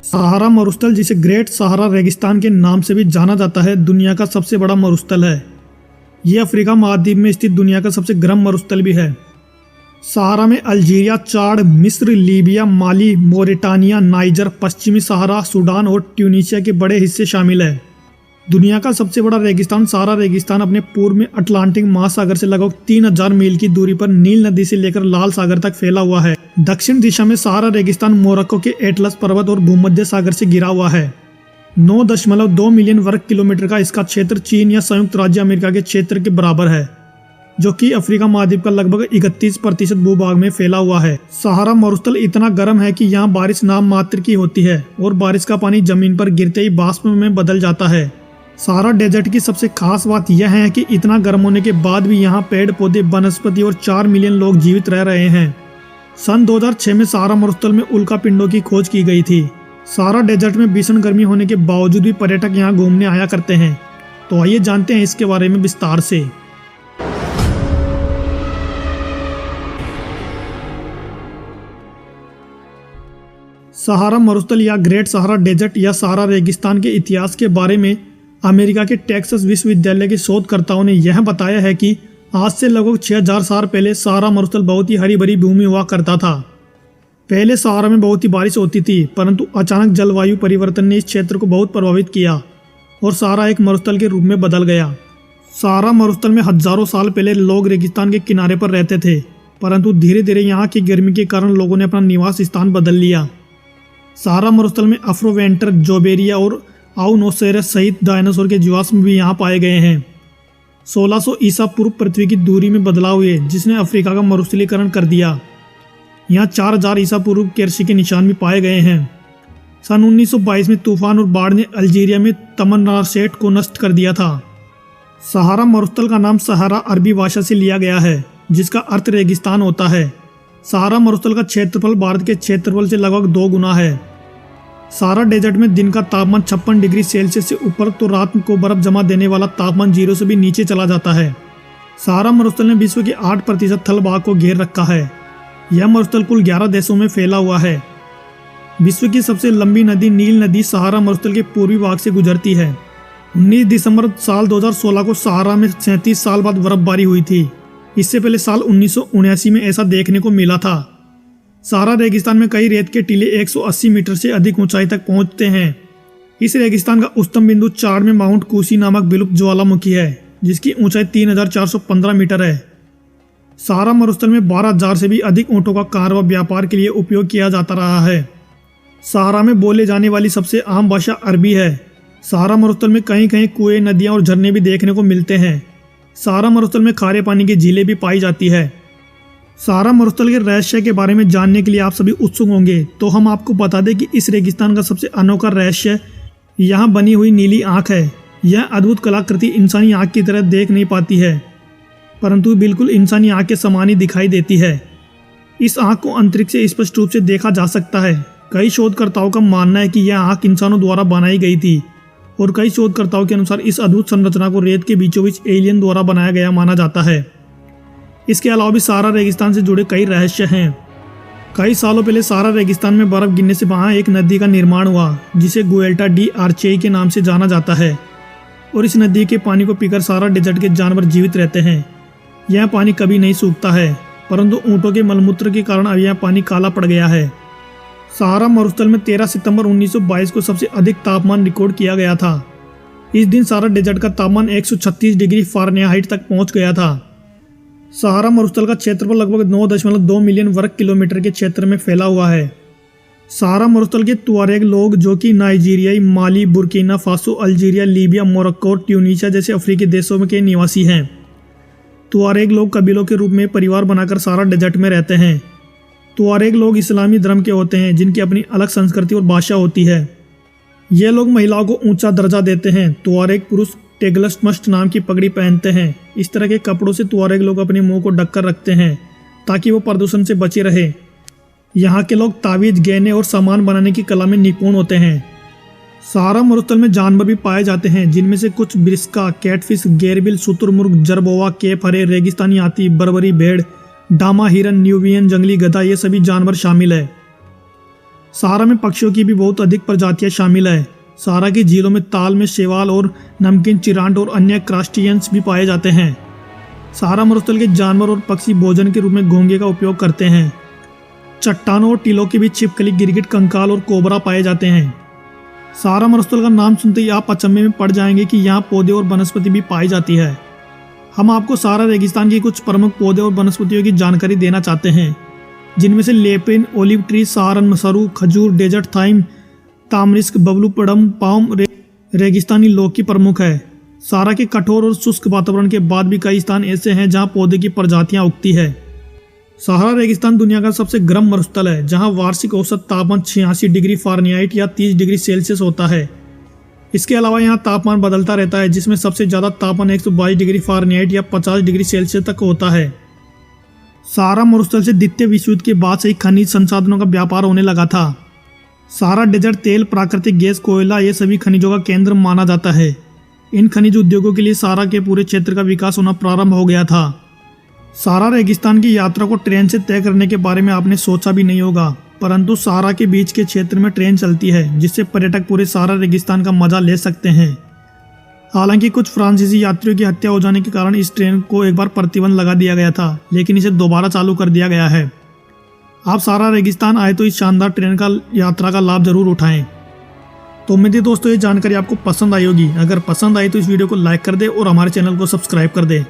सहारा मरुस्थल, जिसे ग्रेट सहारा रेगिस्तान के नाम से भी जाना जाता है, दुनिया का सबसे बड़ा मरुस्थल है। यह अफ्रीका महाद्वीप में स्थित दुनिया का सबसे गर्म मरुस्थल भी है। सहारा में अल्जीरिया, चाड, मिस्र, लीबिया, माली, मोरिटानिया, नाइजर, पश्चिमी सहारा, सूडान और ट्यूनीशिया के बड़े हिस्से शामिल है। दुनिया का सबसे बड़ा रेगिस्तान सहारा रेगिस्तान अपने पूर्व में अटलांटिक महासागर से लगभग 3000 मील की दूरी पर नील नदी से लेकर लाल सागर तक फैला हुआ है। दक्षिण दिशा में सहारा रेगिस्तान मोरक्को के एटलस पर्वत और भूमध्य सागर से घिरा हुआ है। 9.2 मिलियन वर्ग किलोमीटर का इसका क्षेत्र चीन या संयुक्त राज्य अमेरिका के क्षेत्र के बराबर है, जो कि अफ्रीका महाद्वीप का लगभग 31% भूभाग में फैला हुआ है। सहारा मरुस्थल इतना गर्म है कि यहाँ बारिश नाम मात्र की होती है और बारिश का पानी जमीन पर गिरते ही बाष्प में बदल जाता है। सहारा डेजर्ट की सबसे खास बात यह है कि इतना गर्म होने के बाद भी यहाँ पेड़ पौधे, वनस्पति और 4 मिलियन लोग जीवित रह रहे हैं। सन 2006 में सहारा मरुस्थल में उल्का पिंडों की खोज की गई थी। सहारा डेजर्ट में भीषण गर्मी होने के बावजूद भी पर्यटक यहाँ घूमने आया करते हैं। तो आइए जानते हैं इसके बारे में विस्तार से। सहारा मरुस्थल या ग्रेट सहारा डेजर्ट या सहारा रेगिस्तान के इतिहास के बारे में अमेरिका के टेक्सास विश्वविद्यालय के शोधकर्ताओं ने यह बताया है कि आज से लगभग 6000 साल पहले सहारा मरुस्थल बहुत ही हरी भरी भूमि हुआ करता था। पहले सहारा में बहुत ही बारिश होती थी, परंतु अचानक जलवायु परिवर्तन ने इस क्षेत्र को बहुत प्रभावित किया और सहारा एक मरुस्थल के रूप में बदल गया। सहारा मरुस्थल में हजारों साल पहले लोग रेगिस्तान के किनारे पर रहते थे, परंतु धीरे धीरे यहाँ की गर्मी के कारण लोगों ने अपना निवास स्थान बदल लिया। सहारा मरुस्थल में अफ्रोवेंटर, जोबेरिया और आउनोसेरस सहित डायनासोर के जीवाश्म भी यहाँ पाए गए हैं। 1600 ईसा पूर्व पृथ्वी की दूरी में बदलाव हुए, जिसने अफ्रीका का मरुस्थलीकरण कर दिया। यहाँ 4000 ईसा पूर्व कृषि के निशान भी पाए गए हैं। सन 1922 में तूफान और बाढ़ ने अल्जीरिया में तमन्नासेट को नष्ट कर दिया था। सहारा मरुस्थल का नाम सहारा अरबी भाषा से लिया गया है, जिसका अर्थ रेगिस्तान होता है। सहारा मरुस्थल का क्षेत्रफल भारत के क्षेत्रफल से लगभग 2 गुना है। सहारा डेजर्ट में दिन का तापमान 56 डिग्री सेल्सियस से ऊपर तो रात को बर्फ जमा देने वाला तापमान 0 से भी नीचे चला जाता है। सहारा मरुस्थल ने विश्व के 8% थल भाग को घेर रखा है। यह मरुस्थल कुल 11 देशों में फैला हुआ है। विश्व की सबसे लंबी नदी नील नदी सहारा मरुस्थल के पूर्वी भाग से गुजरती है। 19 दिसंबर साल 2016 को सहारा में 37 साल बाद बर्फबारी हुई थी। इससे पहले साल 1979 में ऐसा देखने को मिला था। सहारा रेगिस्तान में कई रेत के टीले 180 मीटर से अधिक ऊंचाई तक पहुंचते हैं। इस रेगिस्तान का उच्चतम बिंदु चाड में माउंट कूसी नामक विलुप्त ज्वालामुखी है, जिसकी ऊंचाई 3415 मीटर है। सहारा मरुस्थल में 12000 से भी अधिक ऊंटों का कार व व्यापार के लिए उपयोग किया जाता रहा है। सहारा में बोले जाने वाली सबसे आम भाषा अरबी है। सहारा मरुस्थल में कहीं कहीं कुएं, नदियां और झरने भी देखने को मिलते हैं। सहारा मरुस्थल में खारे पानी की झीलें भी पाई जाती है। सहारा मरुस्थल के रहस्य के बारे में जानने के लिए आप सभी उत्सुक होंगे, तो हम आपको बता दें कि इस रेगिस्तान का सबसे अनोखा रहस्य यहाँ बनी हुई नीली आँख है। यह अद्भुत कलाकृति इंसानी आँख की तरह देख नहीं पाती है, परंतु बिल्कुल इंसानी आँख के समान ही दिखाई देती है। इस आँख को अंतरिक्ष से स्पष्ट रूप से देखा जा सकता है। कई शोधकर्ताओं का मानना है कि यह आँख इंसानों द्वारा बनाई गई थी और कई शोधकर्ताओं के अनुसार इस अद्भुत संरचना को रेत के बीचों बीच एलियन द्वारा बनाया गया माना जाता है। इसके अलावा भी सहारा रेगिस्तान से जुड़े कई रहस्य हैं। कई सालों पहले सहारा रेगिस्तान में बर्फ गिरने से वहाँ एक नदी का निर्माण हुआ, जिसे गुएल्टा डी आर्चेई के नाम से जाना जाता है, और इस नदी के पानी को पीकर सहारा डेजर्ट के जानवर जीवित रहते हैं। यह पानी कभी नहीं सूखता है, परंतु ऊँटों के मलमूत्र के कारण अब यह पानी काला पड़ गया है। सहारा मरुस्थल में 13 सितंबर 1922 को सबसे अधिक तापमान रिकॉर्ड किया गया था। इस दिन सहारा डेजर्ट का तापमान 136 डिग्री फ़ारेनहाइट तक पहुँच गया था। सहारा मरुस्थल का क्षेत्रफल लगभग 9.2 मिलियन वर्ग किलोमीटर के क्षेत्र में फैला हुआ है। सहारा मरुस्थल के तुआरेग लोग, जो कि नाइजीरियाई, Mali, Burkina Faso, Algeria, Libya, Morocco और ट्यूनीशिया जैसे अफ्रीकी देशों के निवासी हैं। तुआरेग लोग कबीलों के रूप में परिवार बनाकर सहारा डेजर्ट में रहते हैं। तुआरेग लोग इस्लामी धर्म के होते हैं, जिनकी अपनी अलग संस्कृति और भाषा होती है। ये लोग महिलाओं को ऊंचा दर्जा देते हैं। तुआरेग पुरुष टेगलस्मस्ट नाम की पगड़ी पहनते हैं। इस तरह के कपड़ों से तुआरेग लोग अपने मुंह को ढककर रखते हैं ताकि वो प्रदूषण से बचे रहे। यहाँ के लोग तावीज, गहने और सामान बनाने की कला में निपुण होते हैं। सहारा मरुस्थल में जानवर भी पाए जाते हैं, जिनमें से कुछ ब्रिस्का, कैटफिश, गेरबिल, शुतुरमुर्ग, जरबोआ, केप हरे, रेगिस्तानी हाथी, बर्बरी भेड़, डामा हिरन, न्यूबियन जंगली गधा, ये सभी जानवर शामिल है। सहारा में पक्षियों की भी बहुत अधिक प्रजातियां शामिल है। सहारा की झीलों में ताल में शैवाल और नमकीन चिरांड और अन्य क्रस्टेशियंस भी पाए जाते हैं। सहारा मरुस्थल के जानवर और पक्षी भोजन के रूप में घोंगे का उपयोग करते हैं। चट्टानों और टीलों के बीच छिपकली, गिरगिट, कंकाल और कोबरा पाए जाते हैं। सहारा मरुस्थल का नाम सुनते ही आप अचंभे में पड़ जाएंगे कि यहाँ पौधे और वनस्पति भी पाई जाती है। हम आपको सहारा रेगिस्तान की कुछ प्रमुख पौधे और वनस्पतियों की जानकारी देना चाहते हैं, जिनमें से लेपिन, ओलिव ट्री, सहारन मसरू, खजूर, डेजर्ट थाइम, तामरिस्क, बबलू, पडम, पाम, रेगिस्तानी लौकी प्रमुख है। सहारा के कठोर और शुष्क वातावरण के बाद भी कई स्थान ऐसे हैं जहां पौधे की प्रजातियां उगती है। सहारा रेगिस्तान दुनिया का सबसे गर्म मरुस्थल है, जहां वार्षिक औसत तापमान 86 डिग्री फ़ारेनहाइट या 30 डिग्री सेल्सियस होता है। इसके अलावा यहाँ तापमान बदलता रहता है, जिसमें सबसे ज़्यादा तापमान 122 डिग्री फ़ारेनहाइट या 50 डिग्री सेल्सियस तक होता है। सहारा मरुस्थल से द्वितीय विश्व युद्ध के बाद से ही खनिज संसाधनों का व्यापार होने लगा था। सहारा डेजर्ट तेल, प्राकृतिक गैस, कोयला ये सभी खनिजों का केंद्र माना जाता है। इन खनिज उद्योगों के लिए सहारा के पूरे क्षेत्र का विकास होना प्रारंभ हो गया था। सहारा रेगिस्तान की यात्रा को ट्रेन से तय करने के बारे में आपने सोचा भी नहीं होगा, परंतु सहारा के बीच के क्षेत्र में ट्रेन चलती है, जिससे पर्यटक पूरे सहारा रेगिस्तान का मजा ले सकते हैं। हालांकि कुछ फ्रांसीसी यात्रियों की हत्या हो जाने के कारण इस ट्रेन को एक बार प्रतिबंध लगा दिया गया था, लेकिन इसे दोबारा चालू कर दिया गया है। आप सहारा रेगिस्तान आए तो इस शानदार ट्रेन का यात्रा का लाभ जरूर उठाएं। तो उम्मीद है दोस्तों ये जानकारी आपको पसंद आई होगी। अगर पसंद आई तो इस वीडियो को लाइक कर दे और हमारे चैनल को सब्सक्राइब कर दे।